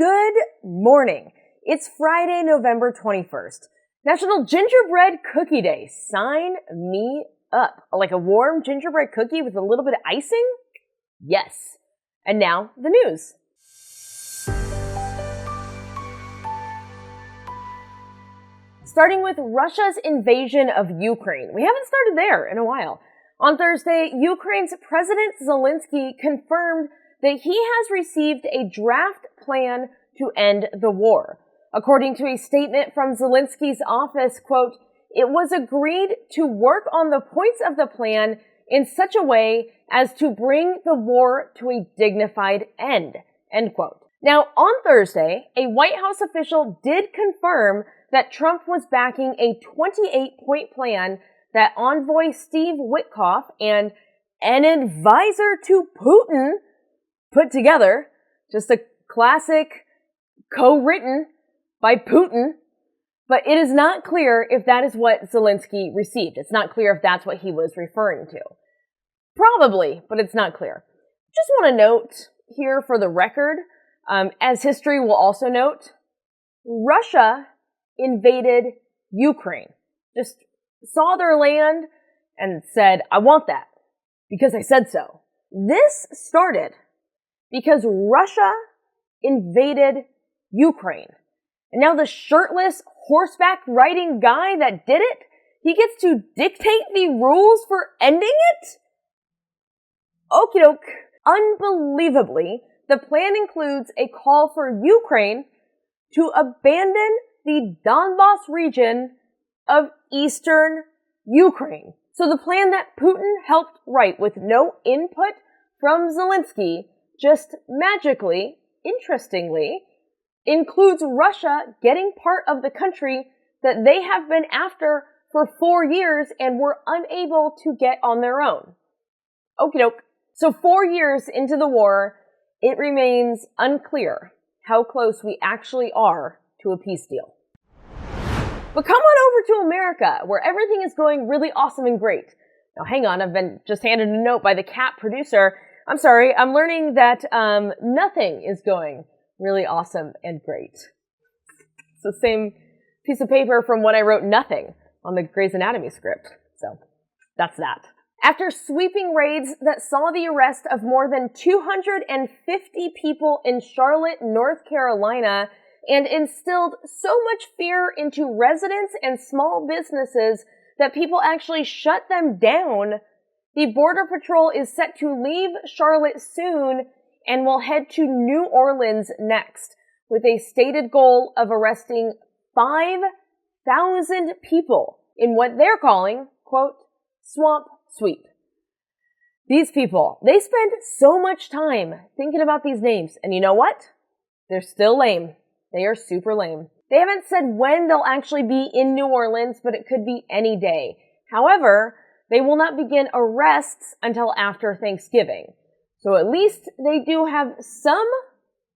Good morning. It's Friday, November 21st. National Gingerbread Cookie Day. Sign me up. Like a warm gingerbread cookie with a little bit of icing? Yes. And now, the news. Starting with Russia's invasion of Ukraine. We haven't started there in a while. On Thursday, Ukraine's President Zelensky confirmed that he has received a draft plan to end the war. According to a statement from Zelensky's office, quote, "It was agreed to work on the points of the plan in such a way as to bring the war to a dignified end," end quote. Now, on Thursday, a White House official did confirm that Trump was backing a 28-point plan that envoy Steve Witkoff and an advisor to Putin put together. Just a classic co-written by Putin. But it is not clear if that is what Zelensky received. It's not clear if that's what he was referring to. Probably, but it's not clear. Just want to note here for the record, as history will also note, Russia invaded Ukraine. Just saw their land and said, "I want that because I said so." This started because Russia invaded Ukraine. And now the shirtless horseback riding guy that did it, he gets to dictate the rules for ending it? Okie doke. Unbelievably, the plan includes a call for Ukraine to abandon the Donbas region of eastern Ukraine. So the plan that Putin helped write with no input from Zelensky just magically, interestingly, includes Russia getting part of the country that they have been after for 4 years and were unable to get on their own. Okie doke. So 4 years into the war, it remains unclear how close we actually are to a peace deal. But come on over to America, where everything is going really awesome and great. Now hang on, I've been just handed a note by the cat producer. I'm sorry, I'm learning that nothing is going really awesome and great. It's the same piece of paper from when I wrote nothing on the Grey's Anatomy script. So that's that. After sweeping raids that saw the arrest of more than 250 people in Charlotte, North Carolina, and instilled so much fear into residents and small businesses that people actually shut them down, the Border Patrol is set to leave Charlotte soon and will head to New Orleans next, with a stated goal of arresting 5,000 people in what they're calling, quote, swamp sweep. These people, they spend so much time thinking about these names, and you know what? They're still lame. They are super lame. They haven't said when they'll actually be in New Orleans, but it could be any day. However, they will not begin arrests until after Thanksgiving. So at least they do have some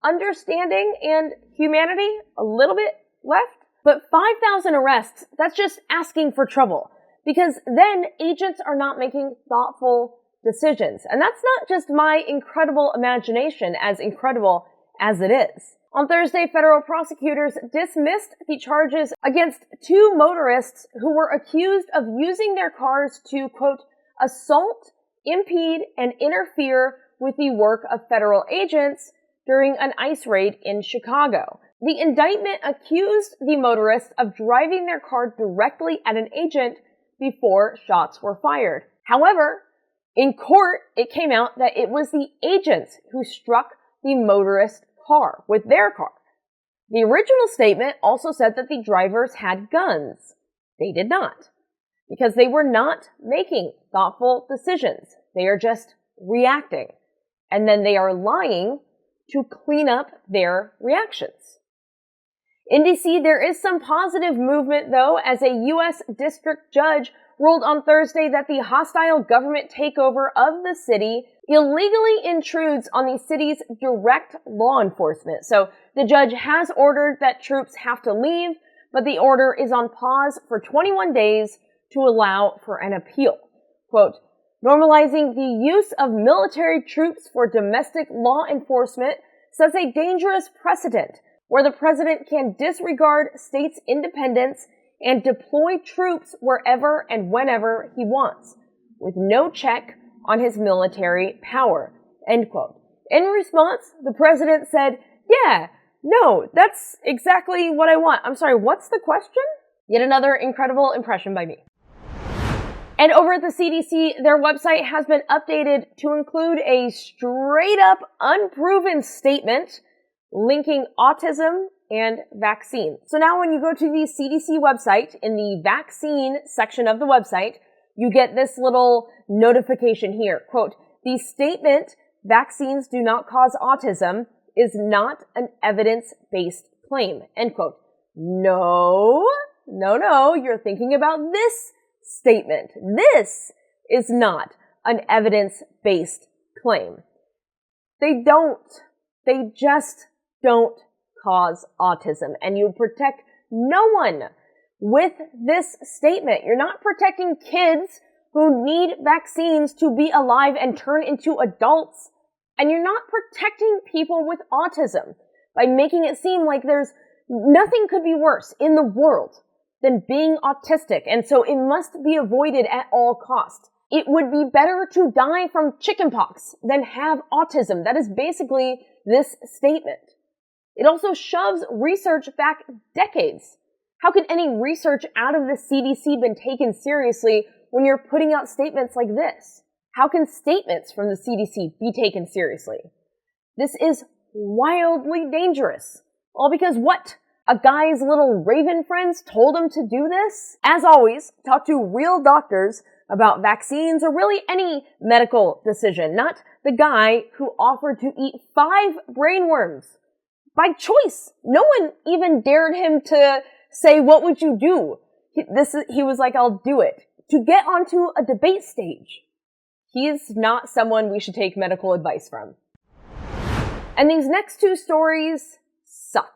understanding and humanity, a little bit left. But 5,000 arrests, that's just asking for trouble. Because then agents are not making thoughtful decisions. And that's not just my incredible imagination, as incredible as it is. On Thursday, federal prosecutors dismissed the charges against 2 motorists who were accused of using their cars to, quote, assault, impede, and interfere with the work of federal agents during an ICE raid in Chicago. The indictment accused the motorists of driving their car directly at an agent before shots were fired. However, in court, it came out that it was the agents who struck the motorist car with their car. The original statement also said that the drivers had guns. They did not, because they were not making thoughtful decisions. They are just reacting. And then they are lying to clean up their reactions. In D.C., there is some positive movement, though, as a U.S. district judge ruled on Thursday that the hostile government takeover of the city illegally intrudes on the city's direct law enforcement. So the judge has ordered that troops have to leave, but the order is on pause for 21 days to allow for an appeal. Quote, normalizing the use of military troops for domestic law enforcement sets a dangerous precedent where the president can disregard states' independence and deploy troops wherever and whenever he wants, with no check on his military power, end quote. In response, the president said, yeah, no, that's exactly what I want. I'm sorry, what's the question? Yet another incredible impression by me. And over at the CDC, their website has been updated to include a straight-up unproven statement linking autism and vaccines. So now when you go to the CDC website, in the vaccine section of the website, you get this little notification here. Quote, the statement, vaccines do not cause autism, is not an evidence-based claim, end quote. No, you're thinking about this statement. This is not an evidence-based claim. They just don't cause autism, and you protect no one with this statement. You're not protecting kids who need vaccines to be alive and turn into adults, and you're not protecting people with autism by making it seem like there's nothing could be worse in the world than being autistic, and so it must be avoided at all costs. It would be better to die from chickenpox than have autism. That is basically this statement. It also shoves research back decades. How could any research out of the CDC been taken seriously when you're putting out statements like this? How can statements from the CDC be taken seriously? This is wildly dangerous. All because what? A guy's little raven friends told him to do this? As always, talk to real doctors about vaccines or really any medical decision, not the guy who offered to eat 5 brainworms by choice. No one even dared him to say, what would you do? He was like, I'll do it. To get onto a debate stage. He is not someone we should take medical advice from. And these next 2 stories suck.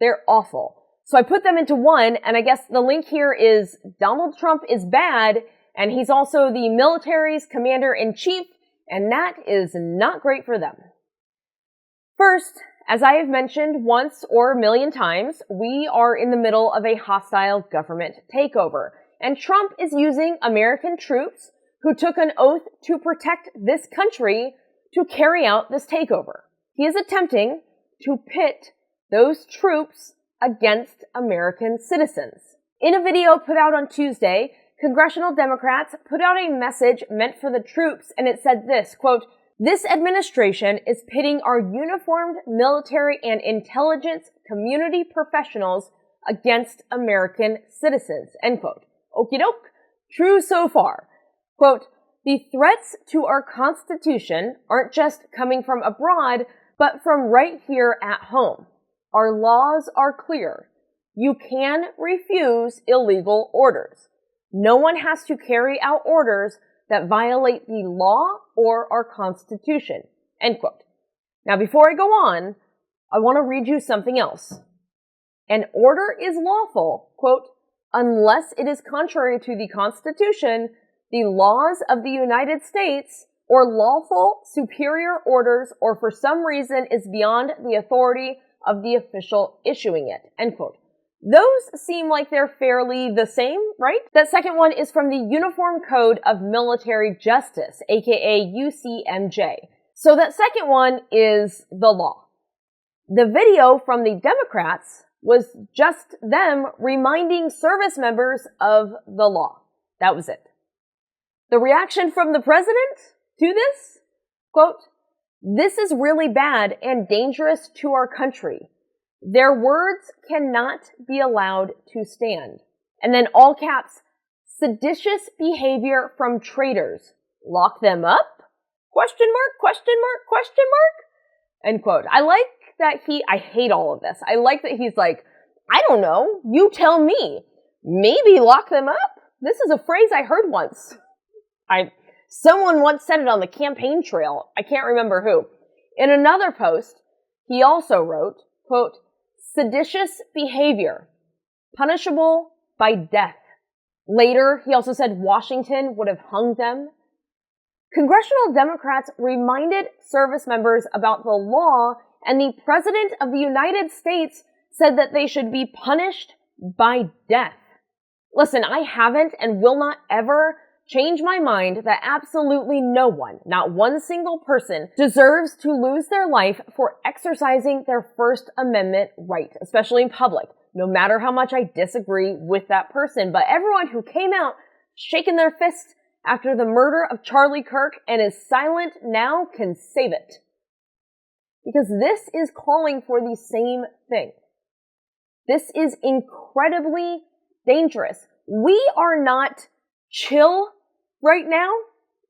They're awful. So I put them into one, and I guess the link here is Donald Trump is bad, and he's also the military's commander-in-chief, and that is not great for them. First, as I have mentioned once or a million times, we are in the middle of a hostile government takeover, and Trump is using American troops who took an oath to protect this country to carry out this takeover. He is attempting to pit those troops against American citizens. In a video put out on Tuesday, congressional Democrats put out a message meant for the troops, and it said this, quote, this administration is pitting our uniformed military and intelligence community professionals against American citizens, end quote. Okie doke. True so far. Quote, the threats to our Constitution aren't just coming from abroad, but from right here at home. Our laws are clear. You can refuse illegal orders. No one has to carry out orders that violate the law or our Constitution, end quote. Now, before I go on, I want to read you something else. An order is lawful, quote, unless it is contrary to the Constitution, the laws of the United States, or lawful superior orders, or for some reason is beyond the authority of the official issuing it, end quote. Those seem like they're fairly the same, right? That second one is from the Uniform Code of Military Justice, aka UCMJ. So that second one is the law. The video from the Democrats was just them reminding service members of the law. That was it. The reaction from the president to this? Quote, this is really bad and dangerous to our country. Their words cannot be allowed to stand. And then all caps, seditious behavior from traitors. Lock them up? Question mark, question mark, question mark? End quote. I like that I hate all of this. I like that he's like, I don't know, you tell me. Maybe lock them up? This is a phrase I heard once. Someone once said it on the campaign trail. I can't remember who. In another post, he also wrote, quote, seditious behavior, punishable by death. Later, he also said Washington would have hung them. Congressional Democrats reminded service members about the law and the President of the United States said that they should be punished by death. Listen, I haven't and will not ever change my mind that absolutely no one, not one single person, deserves to lose their life for exercising their First Amendment right, especially in public, no matter how much I disagree with that person. But everyone who came out shaking their fists after the murder of Charlie Kirk and is silent now can save it. Because this is calling for the same thing. This is incredibly dangerous. We are not chill right now.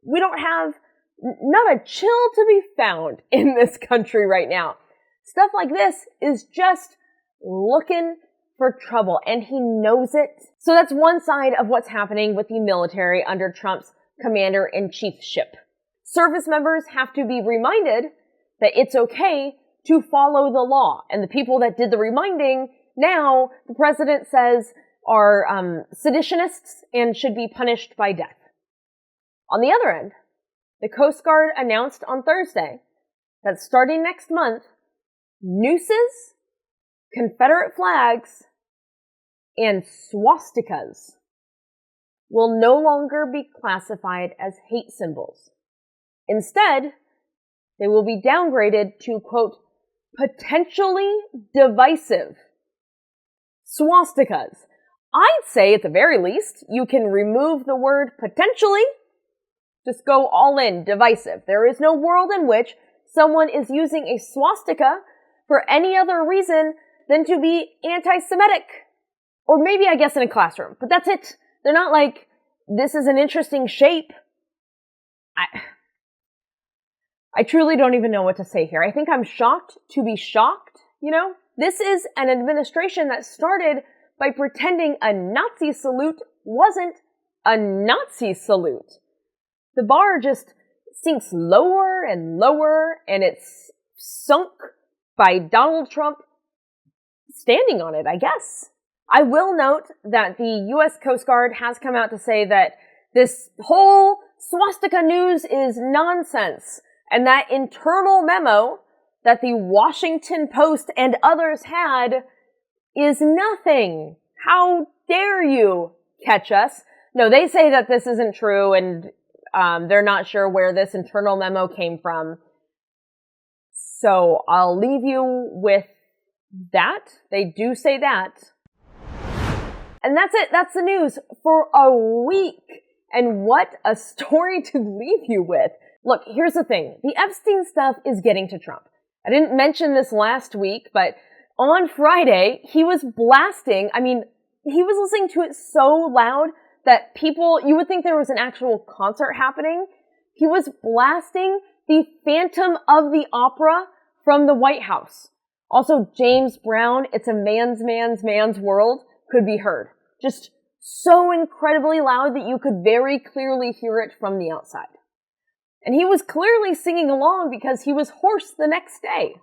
We don't have not a chill to be found in this country right now. Stuff like this is just looking for trouble, and he knows it. So that's one side of what's happening with the military under Trump's commander-in-chiefship. Service members have to be reminded that it's okay to follow the law, and the people that did the reminding now, the president says, are seditionists and should be punished by death. On the other end, the Coast Guard announced on Thursday that starting next month, nooses, Confederate flags, and swastikas will no longer be classified as hate symbols. Instead, they will be downgraded to, quote, potentially divisive swastikas. I'd say at the very least, you can remove the word potentially. Just go all in, divisive. There is no world in which someone is using a swastika for any other reason than to be anti-Semitic. Or maybe, I guess, in a classroom. But that's it. They're not like, this is an interesting shape. I truly don't even know what to say here. I think I'm shocked to be shocked, you know? This is an administration that started by pretending a Nazi salute wasn't a Nazi salute. The bar just sinks lower and lower, and it's sunk by Donald Trump standing on it, I guess. I will note that the U.S. Coast Guard has come out to say that this whole swastika news is nonsense, and that internal memo that the Washington Post and others had is nothing. How dare you catch us? No, they say that this isn't true, and they're not sure where this internal memo came from. So I'll leave you with that. They do say that. And that's it. That's the news for a week. And what a story to leave you with. Look, here's the thing. The Epstein stuff is getting to Trump. I didn't mention this last week, but on Friday, he was blasting. I mean, he was listening to it so loud that people, you would think there was an actual concert happening. He was blasting the Phantom of the Opera from the White House. Also, James Brown, It's a Man's World, could be heard. Just so incredibly loud that you could very clearly hear it from the outside. And he was clearly singing along because he was hoarse the next day.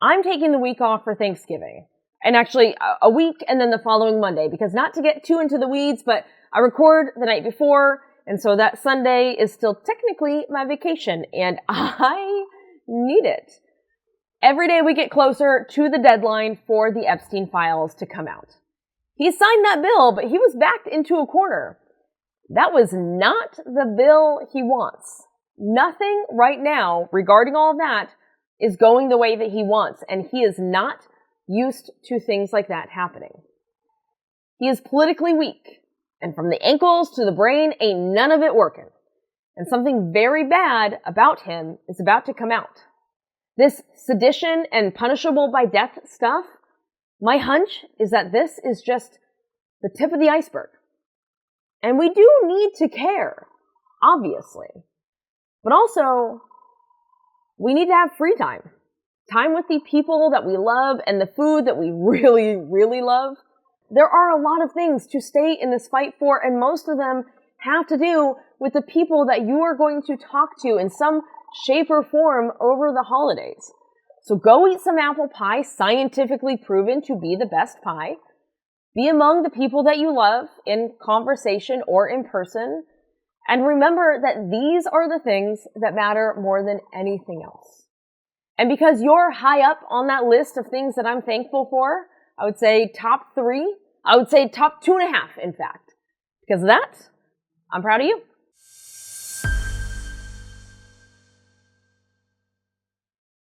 I'm taking the week off for Thanksgiving. And actually, a week and then the following Monday, because not to get too into the weeds, but I record the night before, and so that Sunday is still technically my vacation, and I need it. Every day we get closer to the deadline for the Epstein files to come out. He signed that bill, but he was backed into a corner. That was not the bill he wants. Nothing right now regarding all of that is going the way that he wants, and he is not used to things like that happening. He is politically weak, and from the ankles to the brain, ain't none of it working. And something very bad about him is about to come out. This sedition and punishable by death stuff, my hunch is that this is just the tip of the iceberg. And we do need to care, obviously. But also, we need to have free time. Time with the people that we love and the food that we really, really love. There are a lot of things to stay in this fight for, and most of them have to do with the people that you are going to talk to in some shape or form over the holidays. So go eat some apple pie, scientifically proven to be the best pie. Be among the people that you love in conversation or in person. And remember that these are the things that matter more than anything else. And because you're high up on that list of things that I'm thankful for, I would say top 3. I would say top 2.5, in fact. Because of that, I'm proud of you.